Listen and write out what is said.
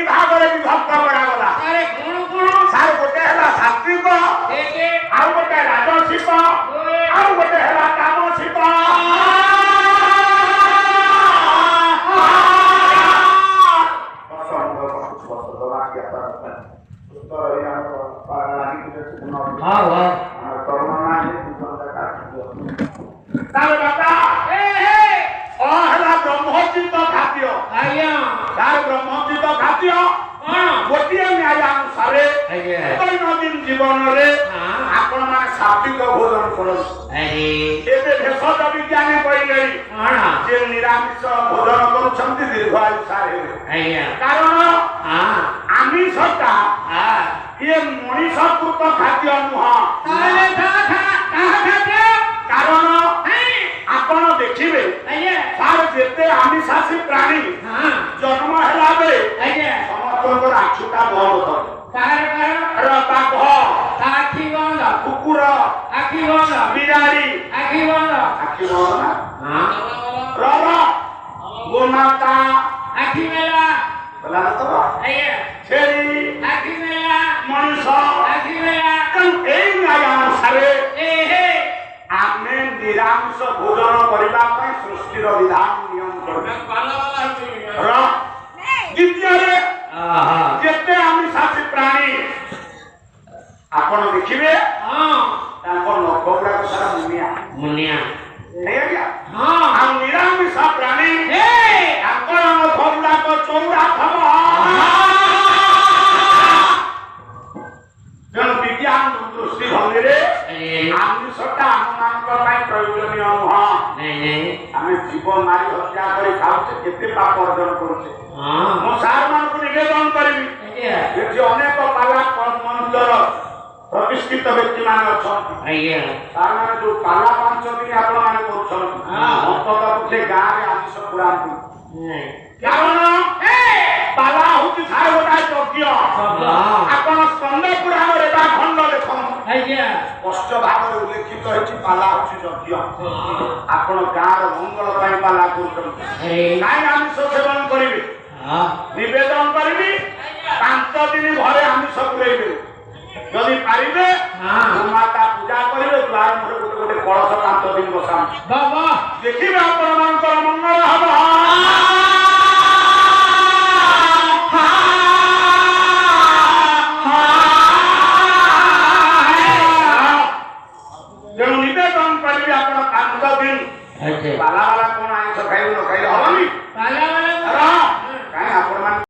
ଭାଗରେ ବିଭକ୍ତ କରାଗଲା। ସାର୍ ଗୋଟେ ହେଲା ସାତ୍ବିକ, ଆଉ ଗୋଟେ ରାଜସିକ, ଆଉ ଗୋଟେ ହେଲା ତାମସିକ। ବ୍ରହ୍ମଚିତ ଖାଦ୍ୟ, ତାର ବ୍ରହ୍ମଚିତ ଖାଦ୍ୟ ଗୋଟିଏ ନ୍ୟାୟାନୁସାରେ ଦୈନନ୍ଦିନ ଜୀବନରେ ଆପଣ ମାନେ ସାତ୍ବିକ ଭୋଜନ କରନ୍ତୁ। ଏବେ ଭେଷଜ ବିଜ୍ଞାନୀ କହିଲେ ଯେ ନିରାମିଷ ଭୋଜନ କରୁଛନ୍ତି ଦୀର୍ଘାୟୁ ସାରେ। କାରଣ ଆମିଷଟା ଇଏ ମଣିଷକୃତ ଖାଦ୍ୟ ନୁହଁ। କାରଣ ଆପଣ ଦେଖିବେ ତାର ଯେତେ ଆମିଷାସୀ ପ୍ରାଣୀ ଜନ୍ମ ହେଲା ବେଳେ ସମସ୍ତଙ୍କର ଆଖୁଟା ବନ୍ଦ ଥାଏ। ବାଘ ଆଖି ବନ୍ଦ, କୁକୁର ଆଖି ବନ୍ଦ, ବିରାଡ଼ି ଆଖି ବନ୍ଦ, ଆଖି ବନ୍ଦ ଗୋମାତା ଆଖି ମେଲା, ଛେଳି ଆଖି ମେଲା, ମଣିଷ ଆଖି ମେଲା। ଏଇ ନ୍ୟାୟ ଅନୁସାରେ ଆମେ ନିରାମିଷ ଭୋଜନ କରିବା ପାଇଁ ସୃଷ୍ଟିର ବିଧାନ ନିୟମ କରିବା। ଦ୍ୱିତୀୟରେ ଯେତେ ଆମିଷାସୀ ପ୍ରାଣୀ ଆପଣ ଦେଖିବେ ତାଙ୍କ ନଖ ଗୁଡାକ ସାରା ମୁନିଆ। ଆଉ ନିରାମିଷ ପ୍ରାଣୀ ତାଙ୍କର ନଖ ଗୁଡାକ ଚଉଡ଼ା ଥବ। ତେଣୁ ବିଜ୍ଞାନ ଦୃଷ୍ଟିଭଙ୍ଗୀରେ ଆମିଷଟା ଆମମାନଙ୍କ ପାଇଁ ପ୍ରୟୋଜନୀୟ ନୁହଁ। ଆମେ ଜୀବ ମାରି ହତ୍ୟା କରି ଖାଉଛେ, କେତେ ପାପ ଅର୍ଜନ କରୁଛେ। ମୁଁ ସାର୍ ମାନଙ୍କୁ ନିବେଦନ କରିବି, ଏଠି ଅନେକ ପାଲା ମଞ୍ଚର ପ୍ରତିଷ୍ଠିତ ବ୍ୟକ୍ତି ମାନେ ଅଛନ୍ତି। ସାର୍ ମାନେ ଯୋଉ ପାଲା 5 ଦିନ ଆପଣ ମାନେ କରୁଛନ୍ତି, ଅନ୍ତତଃ ପକ୍ଷେ ଗାଁରେ ଆମିଷ ପୁରାନ୍ତୁ। କାରଣ ପାଲା ହଉଛି ସାର୍ ଗୋଟାଏ ଯଜ୍ଞ। ଆପଣ ସ୍କନ୍ଦ ପୁରାଣରେ ବା ଖଣ୍ଡ ଦେଖନ୍ତୁ, ସ୍ପଷ୍ଟ ଭାବରେ ଉଲ୍ଲେଖିତ ହେଇଛି ପାଲା ହଉଛି ଯଜ୍ଞ। ଆପଣ ଗାଁର ମଙ୍ଗଳ ପାଇଁ ପାଲା କରୁଛନ୍ତି, କାହିଁ ଆମିଷ ସେବନ କରିବେ? ନିବେଦନ କରିବି 5 ଦିନ ଘରେ ଆମିଷ ପୁରେଇବେ। ଯଦି ପାରିବେ ମାତା ପୂଜା କରିବେ, ଦ୍ୱାର ମୁହଁରେ ଗୋଟେ ଗୋଟେ କଳସ 5 ଦିନ ବସାନ୍ତୁ। ଦେଖିବେ ଆପଣମାନଙ୍କର ମଙ୍ଗଳ ହବ। ତେଣୁ ନିବେଦନ କରିବି ଆପଣ 5 ଦିନ ପାଲା ବାଲା କଣ ଆଇଁଷ ଖାଇବୁ ନ